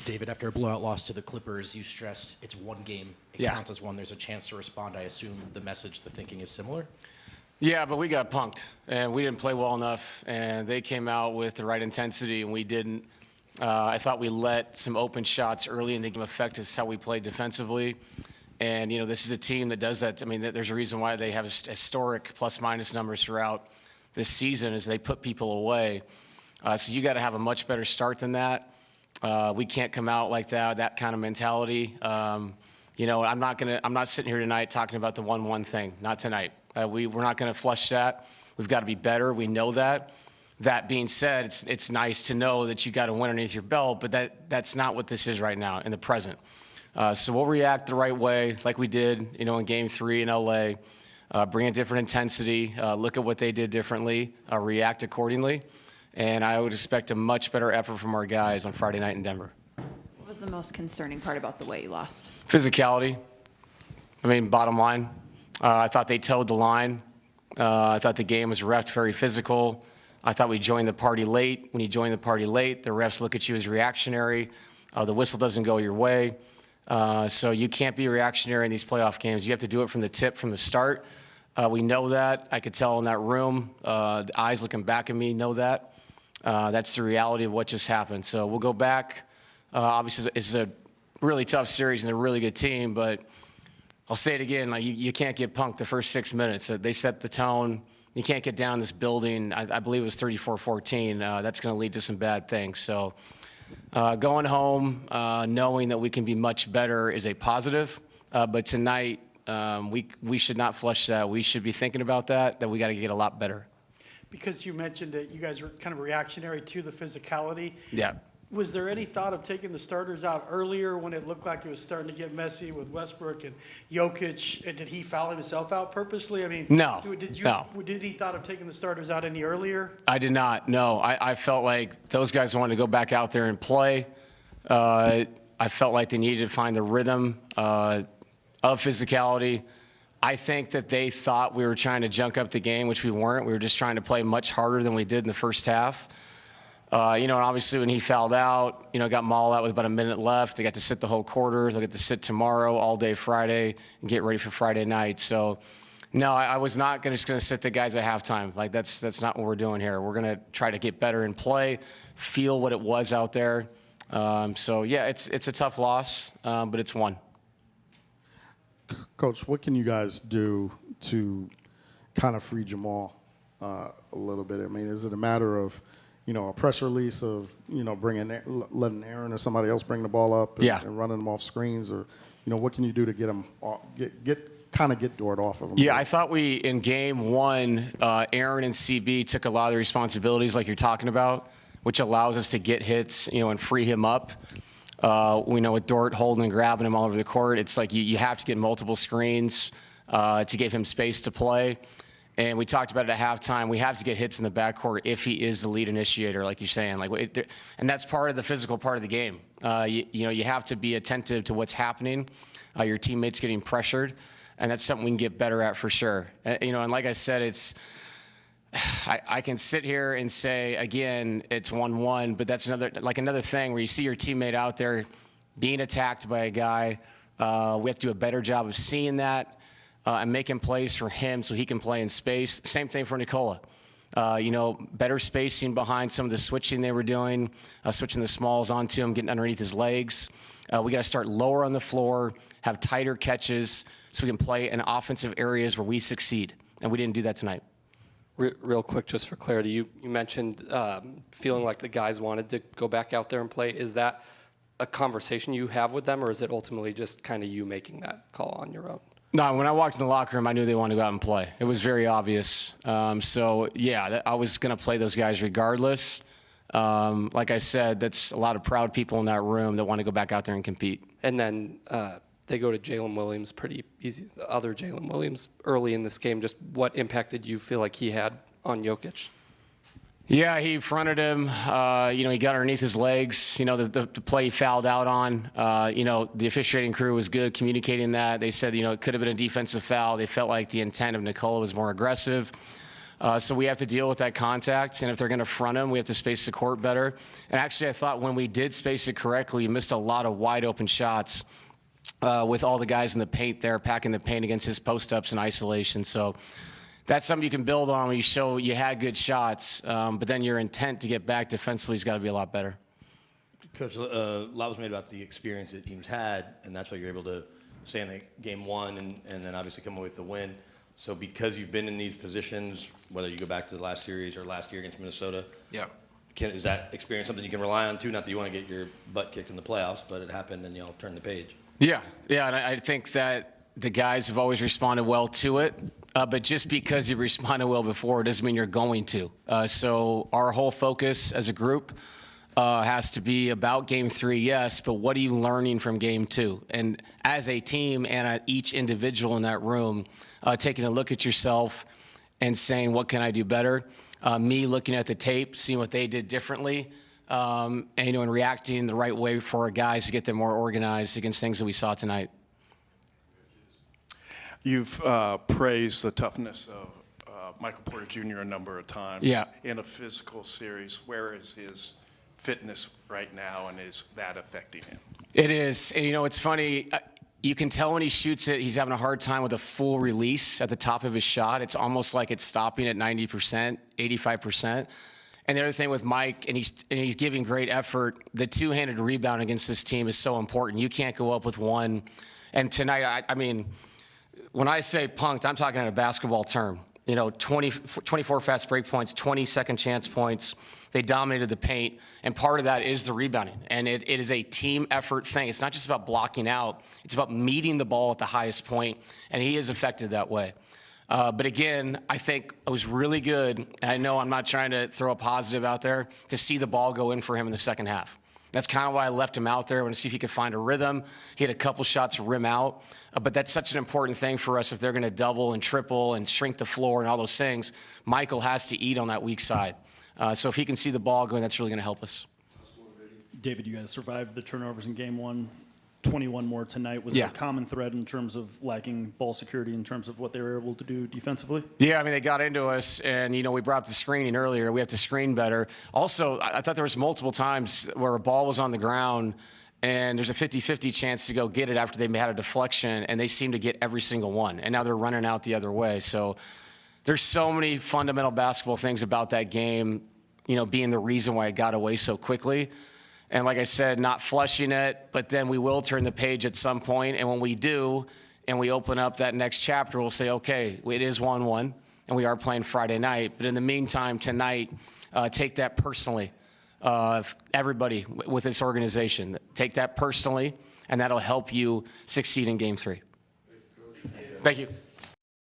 David, after a blowout loss to the Clippers, you stressed it's one game. It counts as one. There's a chance to respond. I assume the message, the thinking is similar? Yeah, but we got punked, and we didn't play well enough, and they came out with the right intensity, and we didn't. I thought we let some open shots early in the game affect us how we played defensively. And, this is a team that does that. I mean, there's a reason why they have historic plus-minus numbers throughout this season is they put people away. So you got to have a much better start than that. We can't come out like that kind of mentality. I'm not sitting here tonight talking about the 1-1 thing. Not tonight. We're not going to flush that. We've got to be better. We know that. That being said, it's nice to know that you got a win underneath your belt, but that's not what this is right now in the present. So we'll react the right way, like we did, in Game 3 in LA. Bring a different intensity. Look at what they did differently. React accordingly. And I would expect a much better effort from our guys on Friday night in Denver. What was the most concerning part about the way you lost? Physicality. Bottom line. I thought they towed the line. I thought the game was reffed very physical. I thought we joined the party late. When you join the party late, the refs look at you as reactionary. The whistle doesn't go your way. So you can't be reactionary in these playoff games. You have to do it from the tip, from the start. We know that. I could tell in that room. The eyes looking back at me know that. That's the reality of what just happened. So we'll go back. Obviously, it's a really tough series and a really good team, but I'll say it again, you can't get punked the first 6 minutes. They set the tone. You can't get down this building. I believe it was 34-14. That's going to lead to some bad things. So going home, knowing that we can be much better is a positive. But tonight, we should not flush that. We should be thinking about that we got to get a lot better. Because you mentioned that you guys were kind of reactionary to the physicality. Yeah. Was there any thought of taking the starters out earlier when it looked like it was starting to get messy with Westbrook and Jokic? And did he foul himself out purposely? No. No. Did he thought of taking the starters out any earlier? I did not. No. I felt like those guys wanted to go back out there and play. I felt like they needed to find the rhythm of physicality. I think that they thought we were trying to junk up the game, which we weren't. We were just trying to play much harder than we did in the first half. And obviously when he fouled out, got mauled out with about a minute left. They got to sit the whole quarter. They'll get to sit tomorrow, all day Friday, and get ready for Friday night. So, no, I was not just going to sit the guys at halftime. That's not what we're doing here. We're going to try to get better and play, feel what it was out there. Yeah, it's a tough loss, but it's one. Coach, what can you guys do to kind of free Jamal a little bit? Is it a matter of, a pressure release of, letting Aaron or somebody else bring the ball up and running them off screens? Or, what can you do to get them, get Dort off of them? Yeah, I thought in Game 1, Aaron and CB took a lot of the responsibilities like you're talking about, which allows us to get hits, and free him up. We know with Dort holding and grabbing him all over the court, it's like you have to get multiple screens to give him space to play. And we talked about it at halftime. We have to get hits in the backcourt if he is the lead initiator, like you're saying. And that's part of the physical part of the game. You have to be attentive to what's happening. Your teammates getting pressured, and that's something we can get better at for sure. And like I said, I can sit here and say, again, it's 1-1, but that's another thing where you see your teammate out there being attacked by a guy. We have to do a better job of seeing that and making plays for him so he can play in space. Same thing for Nikola. Better spacing behind some of the switching they were doing, switching the smalls onto him, getting underneath his legs. We got to start lower on the floor, have tighter catches so we can play in offensive areas where we succeed. And we didn't do that tonight. Real quick, just for clarity, you mentioned feeling like the guys wanted to go back out there and play. Is that a conversation you have with them, or is it ultimately just kind of you making that call on your own? No, when I walked in the locker room, I knew they wanted to go out and play. It was very obvious. Yeah, I was going to play those guys regardless. Like I said, that's a lot of proud people in that room that want to go back out there and compete. And then they go to Jalen Williams pretty easy, the other Jalen Williams early in this game. Just what impact did you feel like he had on Jokic? Yeah, he fronted him. He got underneath his legs. The play he fouled out on. The officiating crew was good communicating that. They said, it could have been a defensive foul. They felt like the intent of Nikola was more aggressive. So we have to deal with that contact, and if they're going to front him, we have to space the court better. And actually, I thought when we did space it correctly, we missed a lot of wide open shots with all the guys in the paint there, packing the paint against his post-ups in isolation. So that's something you can build on when you show you had good shots, but then your intent to get back defensively has got to be a lot better. Coach, a lot was made about the experience that teams had, and that's why you're able to stay in the game one and then obviously come away with the win. So because you've been in these positions, whether you go back to the last series or last year against Minnesota, Yeah. is that experience something you can rely on too? Not that you want to get your butt kicked in the playoffs, but it happened and y'all turned the page. Yeah, and I think that the guys have always responded well to it, but just because you responded well before doesn't mean you're going to. So our whole focus as a group has to be about Game 3, yes, but what are you learning from Game 2? And as a team and each individual in that room, taking a look at yourself and saying, what can I do better? Me looking at the tape, seeing what they did differently, and reacting the right way for our guys to get them more organized against things that we saw tonight. You've praised the toughness of Michael Porter Jr. a number of times. Yeah. In a physical series, where is his fitness right now, and is that affecting him? It is. And, it's funny. You can tell when he shoots it, he's having a hard time with a full release at the top of his shot. It's almost like it's stopping at 90%, 85%. And the other thing with Mike, and he's giving great effort, the two-handed rebound against this team is so important. You can't go up with one. And tonight, I mean, when I say punked, I'm talking in a basketball term. 24 fast break points, 20 second chance points. They dominated the paint, and part of that is the rebounding. And it is a team effort thing. It's not just about blocking out. It's about meeting the ball at the highest point, and he is affected that way. But again, I think it was really good. I know I'm not trying to throw a positive out there, to see the ball go in for him in the second half. That's kind of why I left him out there. I want to see if he could find a rhythm. He had a couple shots rim out. But that's such an important thing for us if they're going to double and triple and shrink the floor and all those things. Michael has to eat on that weak side. So if he can see the ball going, that's really going to help us. David, you guys survived the turnovers in game one. 21 more tonight. Was Yeah. there a common thread in terms of lacking ball security in terms of what they were able to do defensively? Yeah, I mean, they got into us, and, we brought up the screening earlier. We have to screen better. Also, I thought there was multiple times where a ball was on the ground, and there's a 50-50 chance to go get it after they had a deflection, and they seem to get every single one. And now they're running out the other way. So there's so many fundamental basketball things about that game, being the reason why it got away so quickly. And like I said, not flushing it, but then we will turn the page at some point. And when we do, and we open up that next chapter, we'll say, okay, it is 1-1, and we are playing Friday night. But in the meantime, tonight, take that personally. Everybody with this organization, take that personally, and that'll help you succeed in Game 3. Thank you.